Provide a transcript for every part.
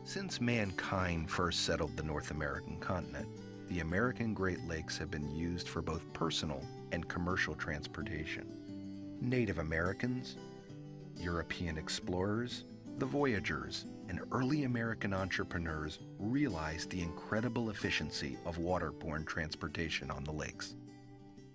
Since mankind first settled the North American continent, the American Great Lakes have been used for both personal and commercial transportation. Native Americans, European explorers, the voyagers, and early American entrepreneurs realized the incredible efficiency of waterborne transportation on the lakes.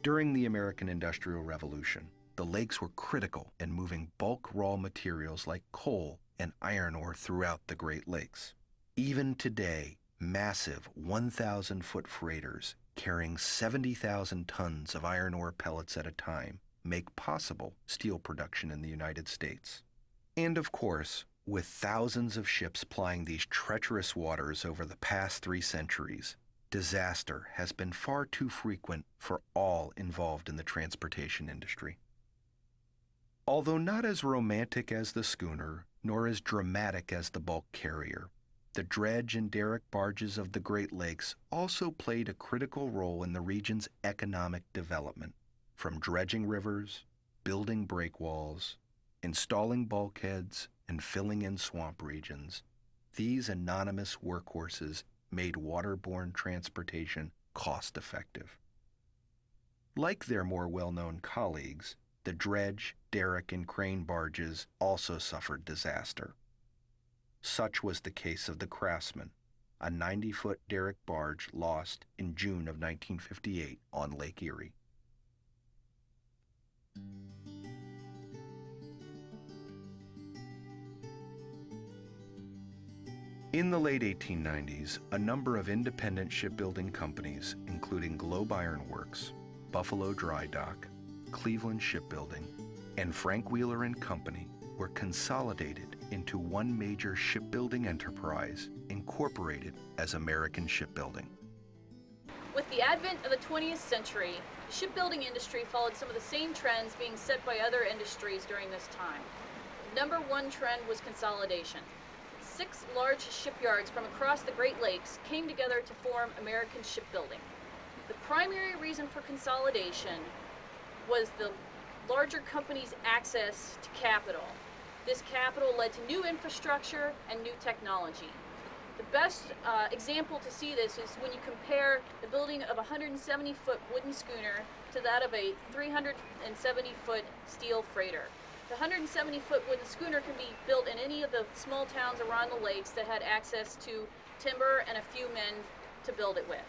During the American Industrial Revolution, the lakes were critical in moving bulk raw materials like coal and iron ore throughout the Great Lakes. Even today, massive 1,000-foot freighters carrying 70,000 tons of iron ore pellets at a time make possible steel production in the United States. And of course, with thousands of ships plying these treacherous waters over the past 3 centuries, disaster has been far too frequent for all involved in the transportation industry. Although not as romantic as the schooner, nor as dramatic as the bulk carrier, the dredge and derrick barges of the Great Lakes also played a critical role in the region's economic development, from dredging rivers, building breakwalls, installing bulkheads, and filling in swamp regions. These anonymous workhorses made waterborne transportation cost-effective. Like their more well-known colleagues, the dredge, derrick, and crane barges also suffered disaster. Such was the case of the Craftsman, a 90-foot derrick barge lost in June of 1958 on Lake Erie. In the late 1890s, a number of independent shipbuilding companies, including Globe Iron Works, Buffalo Dry Dock, Cleveland Shipbuilding, and Frank Wheeler and Company, were consolidated into one major shipbuilding enterprise incorporated as American Shipbuilding. With the advent of the 20th century, the shipbuilding industry followed some of the same trends being set by other industries during this time. The number one trend was consolidation. 6 large shipyards from across the Great Lakes came together to form American Shipbuilding. The primary reason for consolidation was the larger companies' access to capital. This capital led to new infrastructure and new technology. The best example to see this is when you compare the building of a 170-foot wooden schooner to that of a 370-foot steel freighter. The 170-foot wooden schooner can be built in any of the small towns around the lakes that had access to timber and a few men to build it with.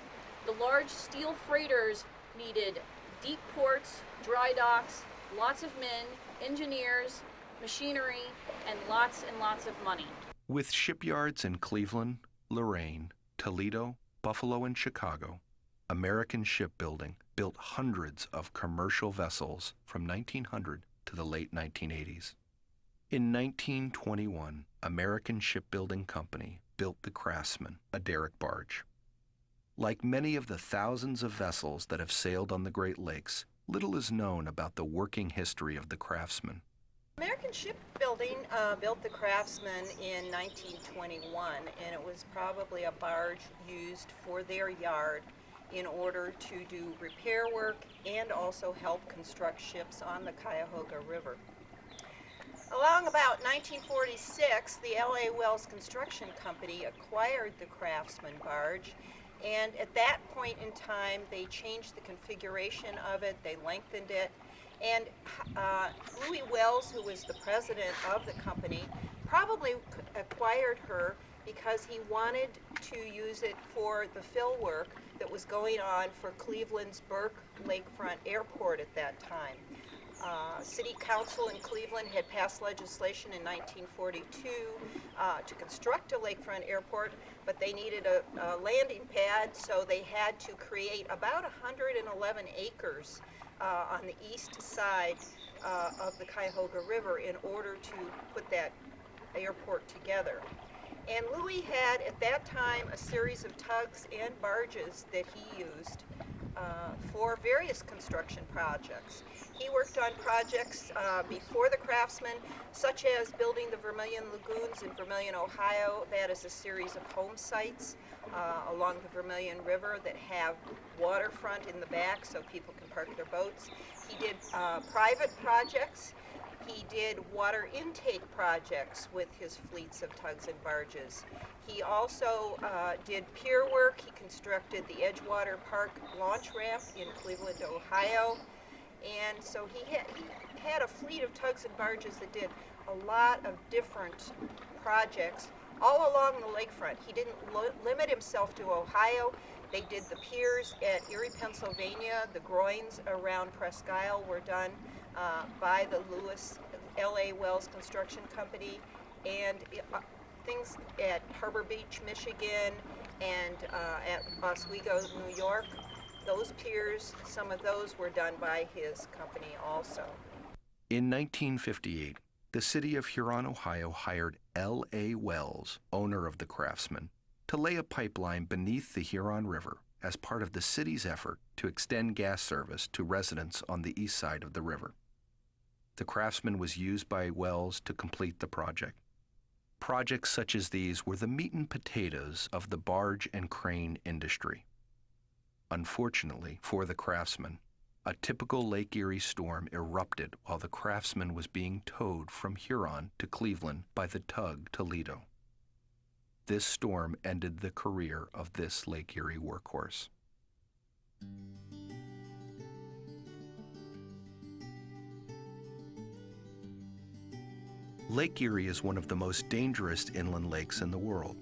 The large steel freighters needed deep ports, dry docks, lots of men, engineers, machinery, and lots of money. With shipyards in Cleveland, Lorain, Toledo, Buffalo, and Chicago, American Shipbuilding built hundreds of commercial vessels from 1900 to the late 1980s. In 1921, American Shipbuilding Company built the Craftsman, a derrick barge. Like many of the thousands of vessels that have sailed on the Great Lakes, little is known about the working history of the Craftsman. American Shipbuilding built the Craftsman in 1921, and it was probably a barge used for their yard in order to do repair work and also help construct ships on the Cuyahoga River. Along about 1946, the L.A. Wells Construction Company acquired the Craftsman barge, and at that point in time they changed the configuration of it, they lengthened it, and Louis Wells, who was the president of the company, probably acquired her because he wanted to use it for the fill work that was going on for Cleveland's Burke Lakefront Airport at that time. City Council in Cleveland had passed legislation in 1942 to construct a lakefront airport, but they needed a landing pad, so they had to create about 111 acres on the east side of the Cuyahoga River in order to put that airport together. And Louis had at that time a series of tugs and barges that he used for various construction projects. He worked on projects before the Craftsman, such as building the Vermilion Lagoons in Vermilion, Ohio. That is a series of home sites along the Vermilion River that have waterfront in the back so people can park their boats. He did private projects He did water intake projects with his fleets of tugs and barges. He also did pier work. He constructed the Edgewater Park launch ramp in Cleveland, Ohio. And so he had a fleet of tugs and barges that did a lot of different projects all along the lakefront. He didn't limit himself to Ohio. They did the piers at Erie, Pennsylvania. The groins around Presque Isle were done by the Lewis L.A. Wells Construction Company, and things at Harbor Beach, Michigan, and at Oswego, New York. Those piers, some of those were done by his company also. In 1958, the city of Huron, Ohio hired L.A. Wells, owner of the Craftsman, to lay a pipeline beneath the Huron River as part of the city's effort to extend gas service to residents on the east side of the river. The Craftsman was used by Wells to complete the project. Projects such as these were the meat and potatoes of the barge and crane industry. Unfortunately for the Craftsman, a typical Lake Erie storm erupted while the Craftsman was being towed from Huron to Cleveland by the tug Toledo. This storm ended the career of this Lake Erie workhorse. Lake Erie is one of the most dangerous inland lakes in the world.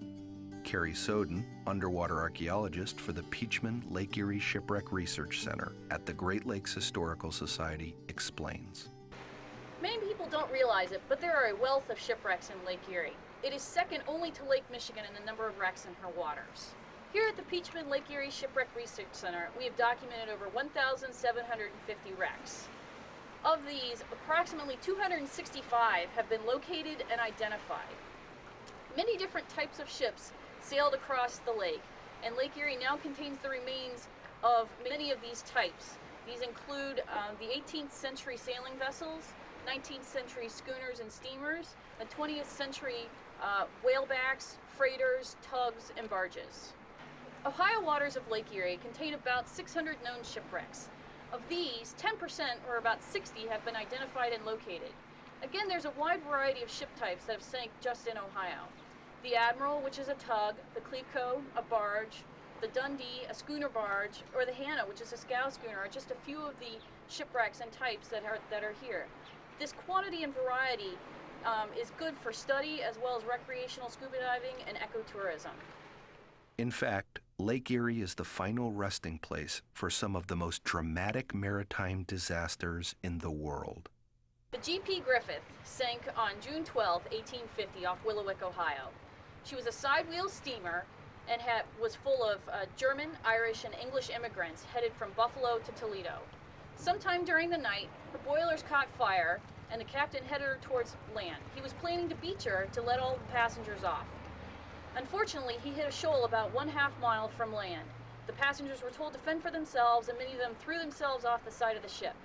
Carrie Soden, underwater archaeologist for the Peachman Lake Erie Shipwreck Research Center at the Great Lakes Historical Society, explains. Many people don't realize it, but there are a wealth of shipwrecks in Lake Erie. It is second only to Lake Michigan in the number of wrecks in her waters. Here at the Peachman Lake Erie Shipwreck Research Center, we have documented over 1,750 wrecks. Of these, approximately 265 have been located and identified. Many different types of ships sailed across the lake, and Lake Erie now contains the remains of many of these types. These include the 18th century sailing vessels, 19th century schooners and steamers, and 20th century whalebacks, freighters, tugs, and barges. Ohio waters of Lake Erie contain about 600 known shipwrecks. Of these, 10%, or about 60, have been identified and located. Again, there's a wide variety of ship types that have sank just in Ohio. The Admiral, which is a tug, the Cleveco, a barge, the Dundee, a schooner barge, or the Hannah, which is a scow schooner, are just a few of the shipwrecks and types that are here. This quantity and variety is good for study as well as recreational scuba diving and ecotourism. In fact, Lake Erie is the final resting place for some of the most dramatic maritime disasters in the world. The G.P. Griffith sank on June 12, 1850 off Willowick, Ohio. She was a side-wheel steamer and was full of German, Irish, and English immigrants headed from Buffalo to Toledo. Sometime during the night, her boilers caught fire and the captain headed her towards land. He was planning to beach her to let all the passengers off. Unfortunately, he hit a shoal about 1/2 mile from land. The passengers were told to fend for themselves, and many of them threw themselves off the side of the ship.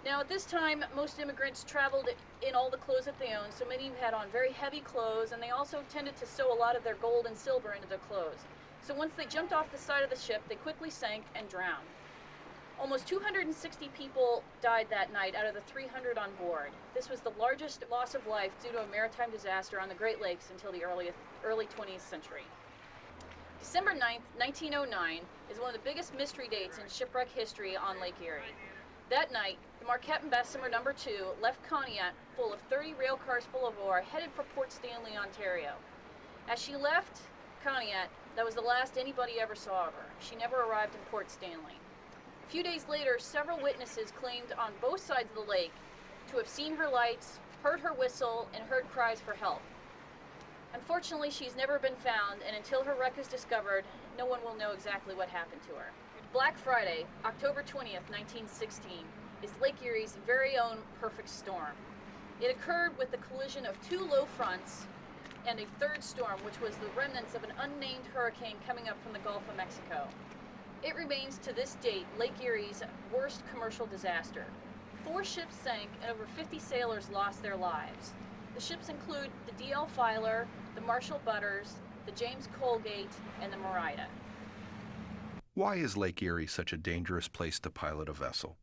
Now, at this time, most immigrants traveled in all the clothes that they owned, so many had on very heavy clothes, and they also tended to sew a lot of their gold and silver into their clothes. So once they jumped off the side of the ship, they quickly sank and drowned. Almost 260 people died that night out of the 300 on board. This was the largest loss of life due to a maritime disaster on the Great Lakes until the early 20th century. December 9th, 1909 is one of the biggest mystery dates in shipwreck history on Lake Erie. That night, the Marquette and Bessemer No. 2 left Conneaut full of 30 rail cars full of ore, headed for Port Stanley, Ontario. As she left Conneaut, that was the last anybody ever saw of her. She never arrived in Port Stanley. A few days later, several witnesses claimed on both sides of the lake to have seen her lights, heard her whistle, and heard cries for help. Unfortunately, she's never been found, and until her wreck is discovered, no one will know exactly what happened to her. Black Friday, October 20th, 1916, is Lake Erie's very own perfect storm. It occurred with the collision of two low fronts and a third storm, which was the remnants of an unnamed hurricane coming up from the Gulf of Mexico. It remains to this date Lake Erie's worst commercial disaster. 4 ships sank and over 50 sailors lost their lives. The ships include the D.L. Filer, the Marshall Butters, the James Colgate, and the Merida. Why is Lake Erie such a dangerous place to pilot a vessel?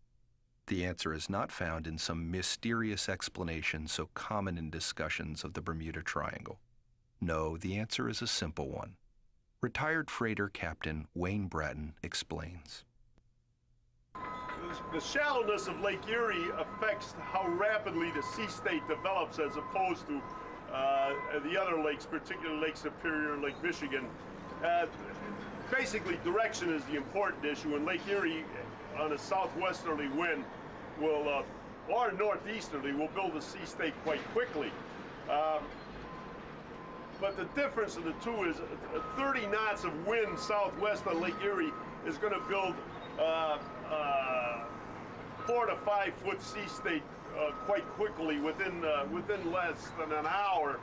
The answer is not found in some mysterious explanation so common in discussions of the Bermuda Triangle. No, the answer is a simple one. Retired freighter captain Wayne Bratton explains. The shallowness of Lake Erie affects how rapidly the sea state develops as opposed to the other lakes, particularly Lake Superior, Lake Michigan. Basically, direction is the important issue, and Lake Erie, on a southwesterly wind, will, or northeasterly, will build a sea state quite quickly. But the difference of the two is 30 knots of wind southwest on Lake Erie is going to build 4 to 5 foot sea state quite quickly within less than an hour,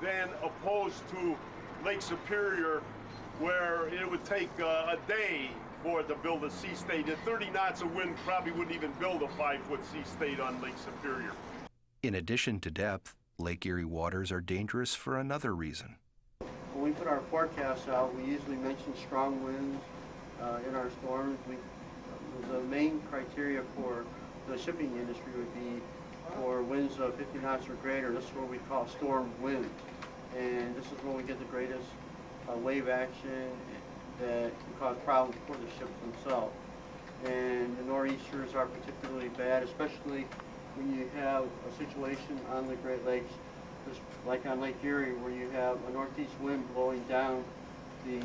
than opposed to Lake Superior, where it would take a day for it to build a sea state. At 30 knots of wind probably wouldn't even build a 5 foot sea state on Lake Superior. In addition to depth, Lake Erie waters are dangerous for another reason. When we put our forecasts out, we usually mention strong winds in our storms. The main criteria for the shipping industry would be for winds of 50 knots or greater. This is what we call storm winds. And this is when we get the greatest wave action that can cause problems for the ships themselves. And the nor'easters are particularly bad, especially when you have a situation on the Great Lakes, just like on Lake Erie, where you have a northeast wind blowing down the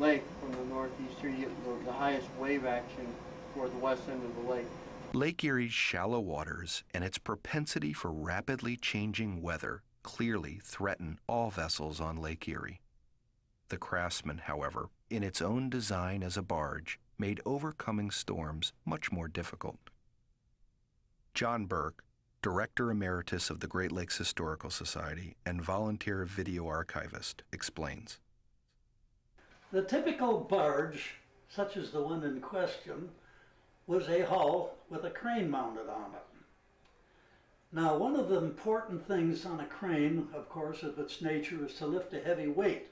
lake from the northeast here. You get the highest wave action for the west end of the lake. Lake Erie's shallow waters and its propensity for rapidly changing weather clearly threaten all vessels on Lake Erie. The Craftsman, however, in its own design as a barge, made overcoming storms much more difficult. John Burke, Director Emeritus of the Great Lakes Historical Society and volunteer video archivist, explains. The typical barge, such as the one in question, was a hull with a crane mounted on it. Now, one of the important things on a crane, of course, of its nature, is to lift a heavy weight.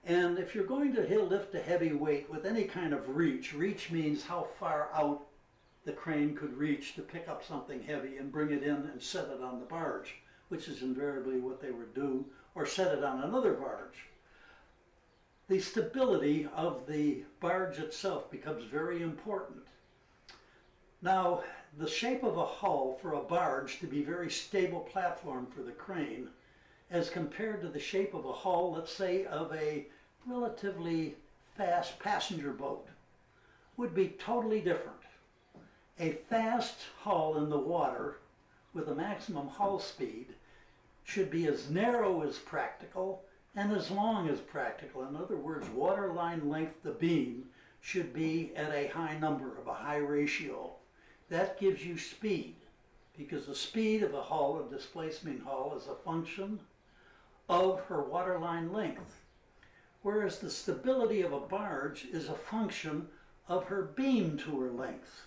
And if you're going to lift a heavy weight with any kind of reach means how far out the crane could reach to pick up something heavy and bring it in and set it on the barge, which is invariably what they would do, or set it on another barge. The stability of the barge itself becomes very important. Now, the shape of a hull for a barge to be a very stable platform for the crane, as compared to the shape of a hull, let's say, of a relatively fast passenger boat, would be totally different. A fast hull in the water with a maximum hull speed should be as narrow as practical and as long as practical. In other words, waterline length to beam should be at a high number, of a high ratio. That gives you speed, because the speed of a hull, a displacement hull, is a function of her waterline length, whereas the stability of a barge is a function of her beam to her length.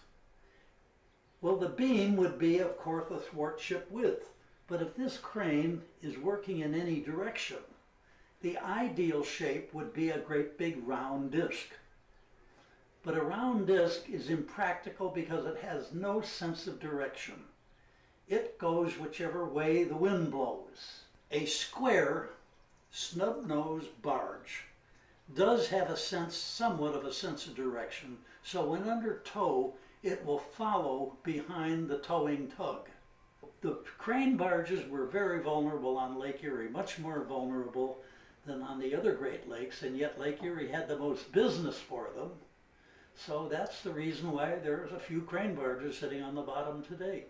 Well, the beam would be, of course, the thwartship width, but if this crane is working in any direction, the ideal shape would be a great big round disc. But a round disc is impractical because it has no sense of direction. It goes whichever way the wind blows. A square, snub-nosed barge does have a sense, somewhat of a sense of direction, so when under tow, it will follow behind the towing tug. The crane barges were very vulnerable on Lake Erie, much more vulnerable than on the other Great Lakes, and yet Lake Erie had the most business for them. So that's the reason why there's a few crane barges sitting on the bottom today.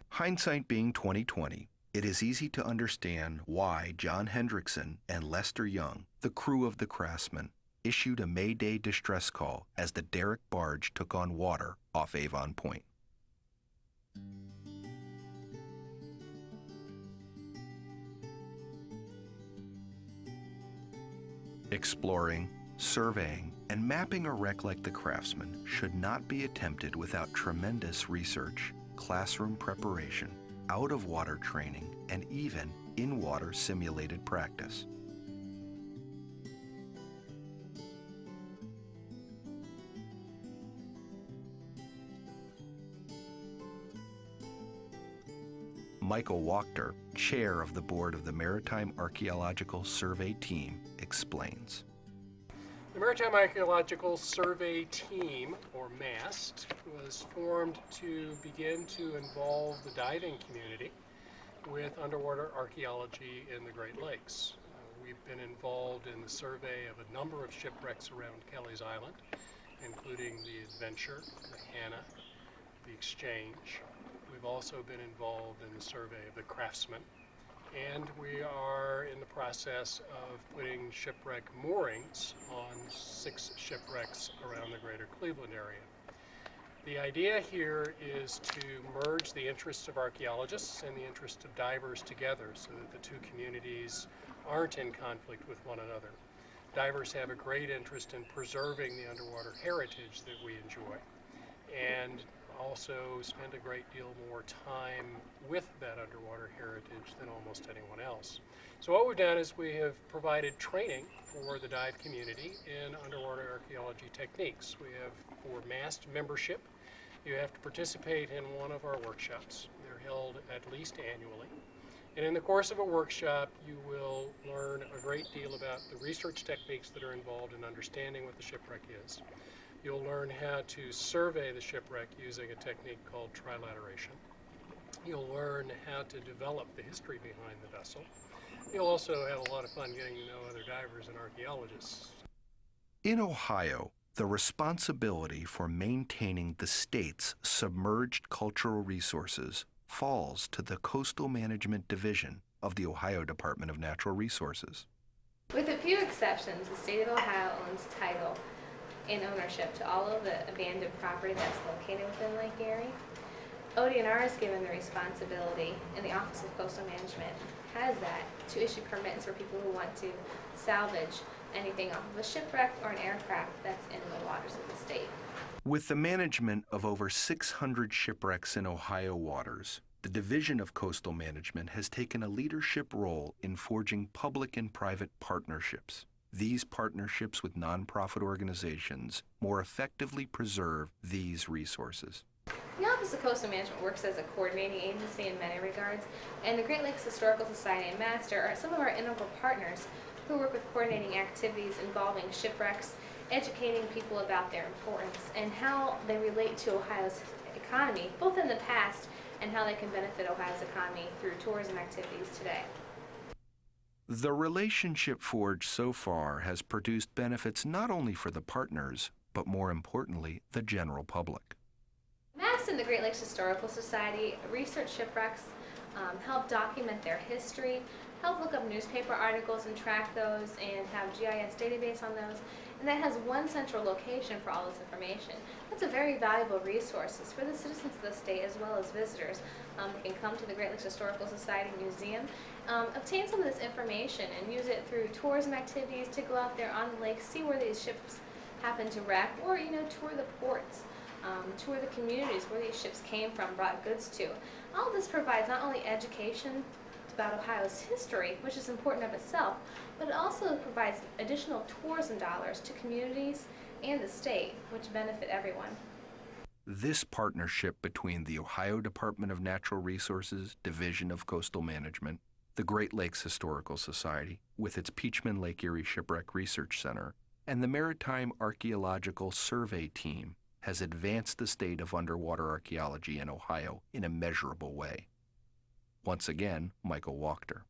Hindsight being 20/20, it is easy to understand why John Hendrickson and Lester Young, the crew of the Craftsman, issued a Mayday distress call as the derrick barge took on water off Avon Point. Exploring, surveying, and mapping a wreck like the Craftsman should not be attempted without tremendous research, classroom preparation, out-of-water training, and even in-water simulated practice. Michael Wachter, chair of the board of the Maritime Archaeological Survey Team, explains. The Maritime Archaeological Survey Team, or MAST, was formed to begin to involve the diving community with underwater archaeology in the Great Lakes. We've been involved in the survey of a number of shipwrecks around Kelly's Island, including the Adventure, the Hannah, the Exchange. We've also been involved in the survey of the Craftsman, and we are in the process of putting shipwreck moorings on 6 shipwrecks around the greater Cleveland area. The idea here is to merge the interests of archaeologists and the interests of divers together so that the two communities aren't in conflict with one another. Divers have a great interest in preserving the underwater heritage that we enjoy, and also spend a great deal more time with that underwater heritage than almost anyone else. So what we've done is we have provided training for the dive community in underwater archaeology techniques. We have, for MAST membership, you have to participate in one of our workshops. They're held at least annually. And in the course of a workshop, you will learn a great deal about the research techniques that are involved in understanding what the shipwreck is. You'll learn how to survey the shipwreck using a technique called trilateration. You'll learn how to develop the history behind the vessel. You'll also have a lot of fun getting to know other divers and archaeologists. In Ohio, the responsibility for maintaining the state's submerged cultural resources falls to the Coastal Management Division of the Ohio Department of Natural Resources. With a few exceptions, the state of Ohio owns title and ownership to all of the abandoned property that's located within Lake Erie. ODNR is given the responsibility, and the Office of Coastal Management has that, to issue permits for people who want to salvage anything off of a shipwreck or an aircraft that's in the waters of the state. With the management of over 600 shipwrecks in Ohio waters, the Division of Coastal Management has taken a leadership role in forging public and private partnerships. These partnerships with nonprofit organizations more effectively preserve these resources. The Office of Coastal Management works as a coordinating agency in many regards, and the Great Lakes Historical Society and MASTER are some of our integral partners who work with coordinating activities involving shipwrecks, educating people about their importance and how they relate to Ohio's economy, both in the past and how they can benefit Ohio's economy through tourism activities today. The relationship forged so far has produced benefits not only for the partners, but more importantly, the general public. MAST and the Great Lakes Historical Society research shipwrecks, help document their history, help look up newspaper articles and track those, and have GIS database on those. And that has one central location for all this information. That's a very valuable resource for the citizens of the state as well as visitors. They can come to the Great Lakes Historical Society Museum, obtain some of this information and use it through tourism activities to go out there on the lake, see where these ships happen to wreck, or tour the ports, tour the communities where these ships came from, brought goods to. All of this provides not only education about Ohio's history, which is important of itself, but it also provides additional tourism dollars to communities and the state, which benefit everyone. This partnership between the Ohio Department of Natural Resources Division of Coastal Management, the Great Lakes Historical Society, with its Peachman Lake Erie Shipwreck Research Center, and the Maritime Archaeological Survey Team has advanced the state of underwater archaeology in Ohio in a measurable way. Once again, Michael Wachter.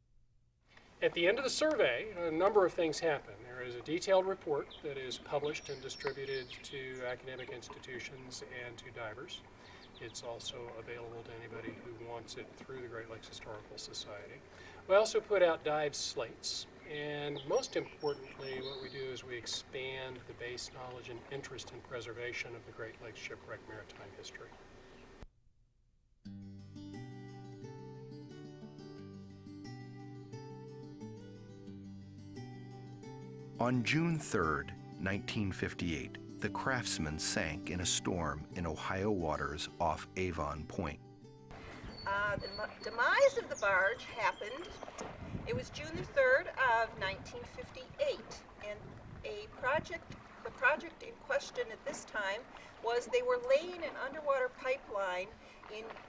At the end of the survey, a number of things happen. There is a detailed report that is published and distributed to academic institutions and to divers. It's also available to anybody who wants it through the Great Lakes Historical Society. We also put out dive slates, and most importantly, what we do is we expand the base knowledge and interest in preservation of the Great Lakes shipwreck maritime history. On June 3rd, 1958, the Craftsman sank in a storm in Ohio waters off Avon Point. The demise of the barge happened, it was June the 3rd of 1958, and the project in question at this time was they were laying an underwater pipeline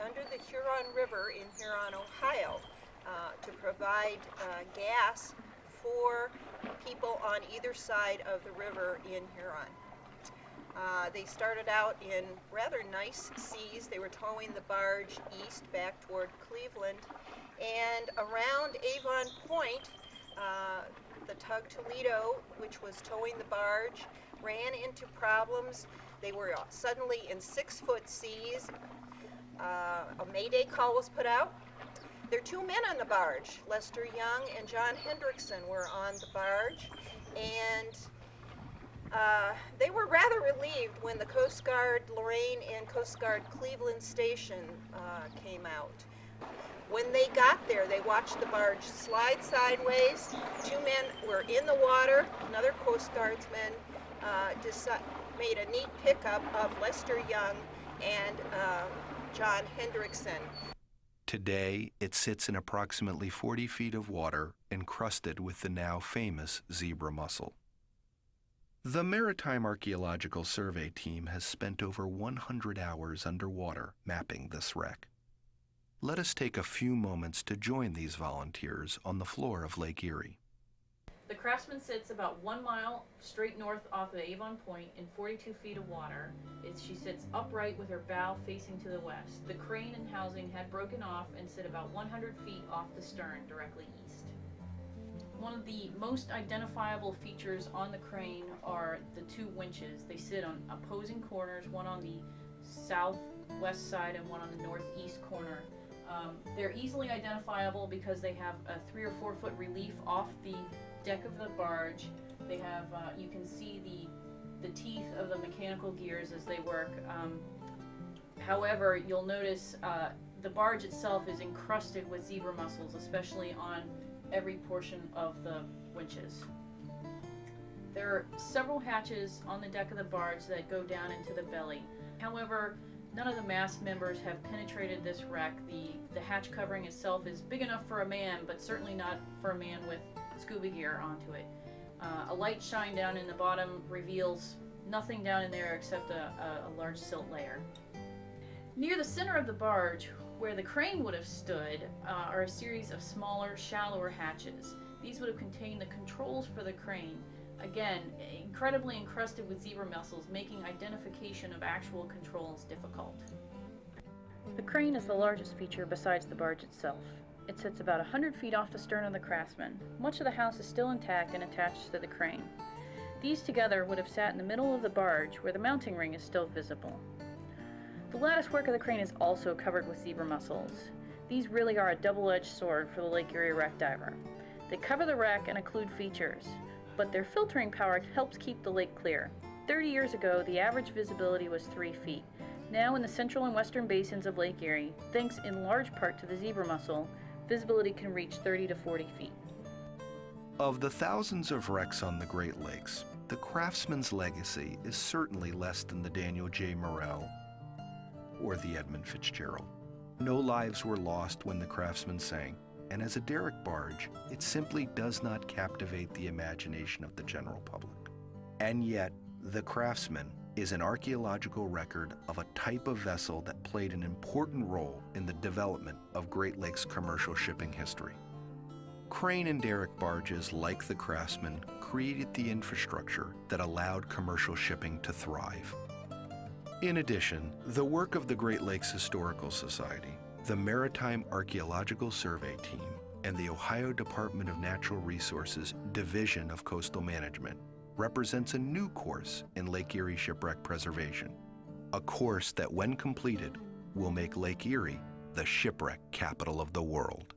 under the Huron River in Huron, Ohio, to provide gas for people on either side of the river in Huron. They started out in rather nice seas. They were towing the barge east back toward Cleveland, and around Avon Point, the tug Toledo, which was towing the barge, ran into problems. They were suddenly in 6-foot seas. A mayday call was put out. There are 2 men on the barge. Lester Young and John Hendrickson were on the barge, and they were rather relieved when the Coast Guard Lorraine and Coast Guard Cleveland station came out. When they got there, they watched the barge slide sideways. 2 men were in the water. Another Coast Guardsman made a neat pickup of Lester Young and John Hendrickson. Today, it sits in approximately 40 feet of water encrusted with the now famous zebra mussel. The Maritime Archaeological Survey team has spent over 100 hours underwater mapping this wreck. Let us take a few moments to join these volunteers on the floor of Lake Erie. The Craftsman sits about 1 mile straight north off of Avon Point in 42 feet of water. She sits upright with her bow facing to the west. The crane and housing had broken off and sit about 100 feet off the stern directly east. One of the most identifiable features on the crane are the 2 winches. They sit on opposing corners, one on the southwest side and one on the northeast corner. They're easily identifiable because they have a 3 or 4 foot relief off the deck of the barge. They have, you can see the teeth of the mechanical gears as they work. However, you'll notice the barge itself is encrusted with zebra mussels, especially on every portion of the winches. There are several hatches on the deck of the barge that go down into the belly. However, none of the mast members have penetrated this wreck. The hatch covering itself is big enough for a man, but certainly not for a man with scuba gear onto it. A light shine down in the bottom reveals nothing down in there except a large silt layer. Near the center of the barge, where the crane would have stood, are a series of smaller, shallower hatches. These would have contained the controls for the crane. Again, incredibly encrusted with zebra mussels, making identification of actual controls difficult. The crane is the largest feature besides the barge itself. It sits about 100 feet off the stern of the Craftsman. Much of the house is still intact and attached to the crane. These together would have sat in the middle of the barge, where the mounting ring is still visible. The lattice work of the crane is also covered with zebra mussels. These really are a double-edged sword for the Lake Erie wreck diver. They cover the wreck and occlude features, but their filtering power helps keep the lake clear. 30 years ago, the average visibility was 3 feet. Now in the central and western basins of Lake Erie, thanks in large part to the zebra mussel, visibility can reach 30 to 40 feet. Of the thousands of wrecks on the Great Lakes, the Craftsman's legacy is certainly less than the Daniel J. Morrell or the Edmund Fitzgerald. No lives were lost when the Craftsman sank, and as a derrick barge, it simply does not captivate the imagination of the general public. And yet, the Craftsman is an archaeological record of a type of vessel that played an important role in the development of Great Lakes commercial shipping history. Crane and derrick barges like the Craftsman created the infrastructure that allowed commercial shipping to thrive. In addition, the work of the Great Lakes Historical Society, the Maritime Archaeological Survey Team, and the Ohio Department of Natural Resources Division of Coastal Management represents a new course in Lake Erie shipwreck preservation, a course that, when completed, will make Lake Erie the shipwreck capital of the world.